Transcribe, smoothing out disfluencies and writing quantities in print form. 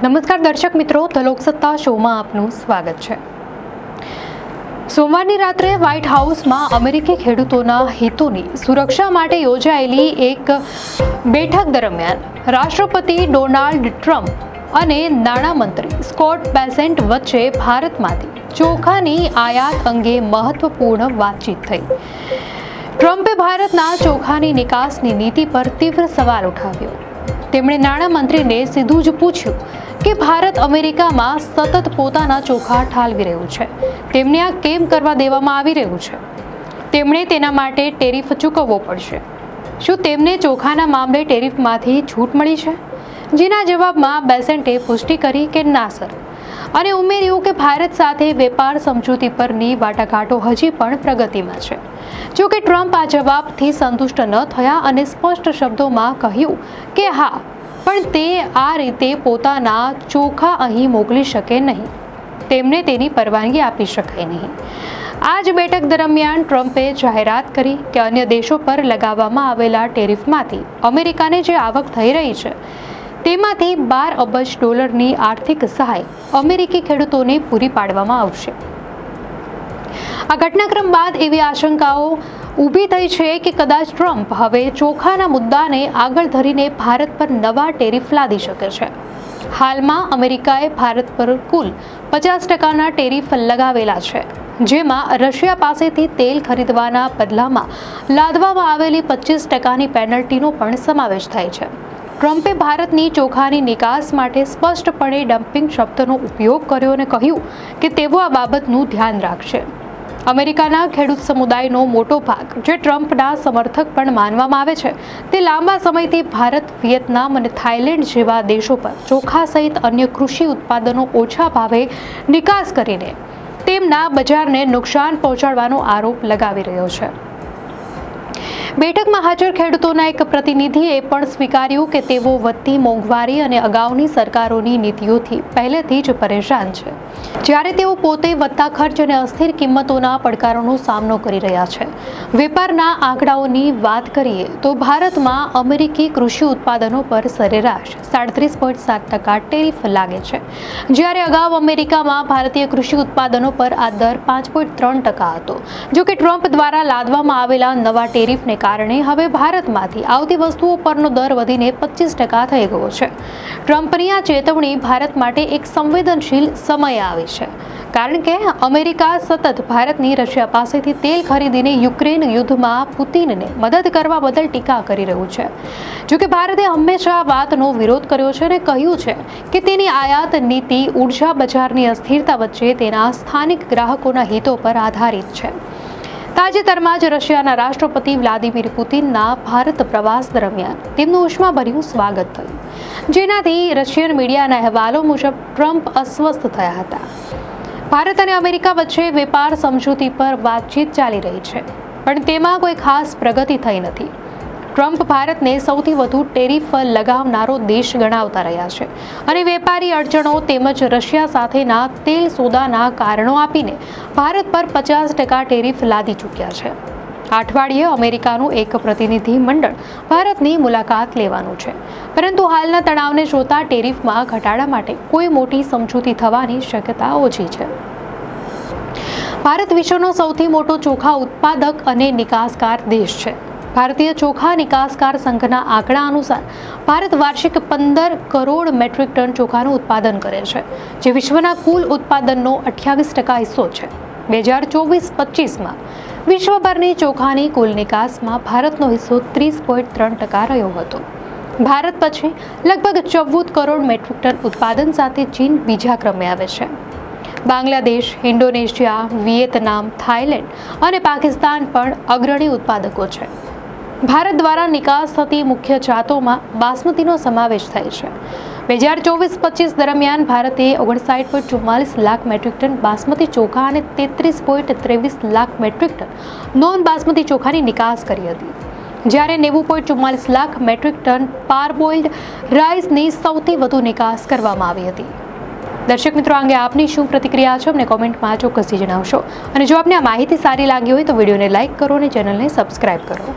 નમસ્કાર દર્શક મિત્રો, ધ લોકસત્તા શોમાં આપનું સ્વાગત છે। સોમવારની રાત્રે વ્હાઇટ હાઉસમાં અમેરિકી ખેડૂતોના હિતોની સુરક્ષા માટે યોજાયેલી એક બેઠક દરમિયાન રાષ્ટ્રપતિ ડોનાલ્ડ ટ્રમ્પ અને નાણામંત્રી સ્કોટ બેસેન્ટ વચ્ચે ભારતમાંથી ચોખાની આયાત અંગે મહત્વપૂર્ણ વાતચીત થઈ। ટ્રમ્પે ભારતના ચોખાની નિકાસની નીતિ પર તીવ્ર સવાલ ઉઠાવ્યો। તેમણે નાણામંત્રીને સીધું જ પૂછ્યું કે ભારત અમેરિકામાં સતત પોતાના ચોખા ઠાલવી રહ્યું છે, તેમને આ કેમ કરવા દેવામાં આવી રહ્યું છે? તેમણે તેના માટે ટેરિફ ચૂકવવો પડશે। શું તેમને ચોખાના મામલે ટેરિફમાંથી છૂટ મળી છે? જેના જવાબમાં બેસેન્ટે પુષ્ટિ કરી કે ના સર, અને ઉમેર્યું કે ભારત સાથે વેપાર સમજૂતી પરની વાટાઘાટો હજી પણ પ્રગતિમાં છે। જો કે ટ્રમ્પ આ જવાબથી સંતુષ્ટ ન થયા અને સ્પષ્ટ શબ્દોમાં કહ્યું કે હા, પણ તે આ રીતે પોતાના ચોખા અહીં મોકલી શકે નહીં, તેમને તેની પરવાનગી આપી શકાય નહીં। આ જ બેઠક દરમિયાન ટ્રમ્પે જાહેરાત કરી કે અન્ય દેશો પર લગાવવામાં આવેલા ટેરિફમાંથી અમેરિકાને જે આવક થઈ રહી છે તેમાંથી $12 અબજની આર્થિક સહાય અમેરિકી ખેડૂતોને પૂરી પાડવામાં આવશે। આ ઘટનાક્રમ બાદ એવી આશંકાઓ ઊભી થઈ છે કે કદાચ ટ્રમ્પ હવે ચોખાના મુદ્દાને આગળ ધરીને ભારત પર નવા ટેરિફ લાદી શકે છે। હાલમાં અમેરિકાએ ભારત પર કુલ 50%ના ટેરિફ લગાવેલા છે, જેમાં રશિયા પાસેથી તેલ ખરીદવાના બદલામાં લાદવામાં આવેલી 25%ની પેનલ્ટીનો પણ સમાવેશ થાય છે। ટ્રમ્પે ભારતની ચોખાની નિકાસ માટે સ્પષ્ટપણે ડમ્પિંગ શબ્દનો ઉપયોગ કર્યો અને કહ્યું કે તેઓ આ બાબતનું ધ્યાન રાખશે। અમેરિકાના ખેડૂત સમુદાયનો મોટો ભાગ, જે ટ્રમ્પના સમર્થક પણ માનવામાં આવે છે, તે લાંબા સમયથી ભારત, વિયેતનામ અને થાઇલેન્ડ જેવા દેશો પર ચોખા સહિત અન્ય કૃષિ ઉત્પાદનો ઓછા ભાવે નિકાસ કરીને તેમના બજારને નુકસાન પહોંચાડવાનો આરોપ લગાવી રહ્યો છે। બેઠકમાં હાજર ખેડૂતોના એક પ્રતિનિધિએ પણ સ્વીકાર્યું કે તેઓ વધતી મોંઘવારી અને અગાઉની સરકારોની નીતિઓથી પહેલેથી જ પરેશાન છે, જ્યારે તેઓ પોતે વધતા ખર્ચ અને અસ્થિર કિંમતોના પડકારોનો સામનો કરી રહ્યા છે। વેપારના આંકડાઓની વાત કરીએ તો ભારતમાં અમેરિકી કૃષિ ઉત્પાદનો પર સરેરાશ 37.7% ટેરિફ લાગે છે, જ્યારે અગાઉ અમેરિકામાં ભારતીય કૃષિ ઉત્પાદનો પર આ દર 5.3% હતો। જો કે ટ્રમ્પ દ્વારા લાદવામાં આવેલા નવા ટેરિફને કારણે હવે ભારતમાંથી આવતી વસ્તુઓ પરનો દર વધીને 25% થઈ ગયો છે। ટ્રમ્પની આ ચેતવણી ભારત માટે એક સંવેદનશીલ સમય આવી છે, કારણ કે અમેરિકા સતત ભારતની રશિયા પાસેથી તેલ ખરીદીને યુક્રેન યુદ્ધમાં પુતિનને મદદ કરવા બદલ ટીકા કરી રહ્યું છે। જો કે ભારતે હંમેશા આ વાતનો વિરોધ કર્યો છે અને કહ્યું છે કે તેની આયાત નીતિ ઉર્જા બજારની અસ્થિરતા વચ્ચે તેના સ્થાનિક ગ્રાહકોના હિતો પર આધારિત છે। તાજેતરમાં જ રશિયાના રાષ્ટ્રપતિ વ્લાદિમીર પુતિનના ભારત પ્રવાસ દરમિયાન તેમનું ઉષ્માભર્યું સ્વાગત થયું, જેનાથી રશિયન મીડિયાના અહેવાલો મુજબ ટ્રમ્પ અસ્વસ્થ થયા હતા। ભારત અને અમેરિકા વચ્ચે વેપાર સમજૂતી પર વાતચીત ચાલી રહી છે, પણ તેમાં કોઈ ખાસ પ્રગતિ થઈ નથી। ટ્રમ્પ ભારતને સૌથી વધુ ટેરિફ લગાવનારો દેશ ગણાવતા રહ્યા છે અને વેપારી અડચણો તેમજ રશિયા સાથેના તેલ સોદાના કારણો આપીને ભારત પર 50% ટેરિફ લાદી ચૂક્યા છે। આ અઠવાડિયે અમેરિકાનું એક પ્રતિનિધિ મંડળ ભારતની મુલાકાત લેવાનું છે, પરંતુ હાલના તણાવને જોતા ટેરિફમાં ઘટાડા માટે કોઈ મોટી સમજૂતી થવાની શક્યતા ઓછી છે। ભારત વિશ્વનો સૌથી મોટો ચોખા ઉત્પાદક અને નિકાસકાર દેશ છે। ભારતીય ચોખા નિકાસકાર સંઘના આંકડા અનુસાર ભારત વાર્ષિક 15 કરોડ મેટ્રિક ટન ચોખાનું ઉત્પાદન કરે છે, જે વિશ્વના કુલ ઉત્પાદનનો 28% હિસ્સો છે। 2024-25માં વિશ્વભરની ચોખાની કુલ નિકાસમાં ભારતનો હિસ્સો 30.3% રહ્યો હતો। ભારત પછી લગભગ 14 કરોડ મેટ્રિક ટન ઉત્પાદન સાથે ચીન બીજા ક્રમે આવે છે। બાંગ્લાદેશ, ઇન્ડોનેશિયા, વિયેતનામ, થાઇલેન્ડ અને પાકિસ્તાન પણ અગ્રણી ઉત્પાદકો છે। ભારત દ્વારા નિકાસ થતી મુખ્ય જાતોમાં બાસમતીનો સમાવેશ થાય છે। 2024-25 દરમિયાન ભારતે 59.44 લાખ મેટ્રિક ટન બાસમતી ચોખા અને 33.23 lakh metric ton non basmati ચોખાની નિકાસ કરી હતી, જ્યારે 90.44 લાખ મેટ્રિક ટન પારબોઇલ્ડ રાઈસની સૌથી વધુ નિકાસ કરવામાં આવી હતી। દર્શક મિત્રો, અંગે આપની શું પ્રતિક્રિયા છે અમને કોમેન્ટમાં ચોક્કસથી જણાવશો, અને જો આપને આ માહિતી સારી લાગી હોય તો વિડીયોને લાઇક કરો અને ચેનલને સબસ્ક્રાઇબ કરો।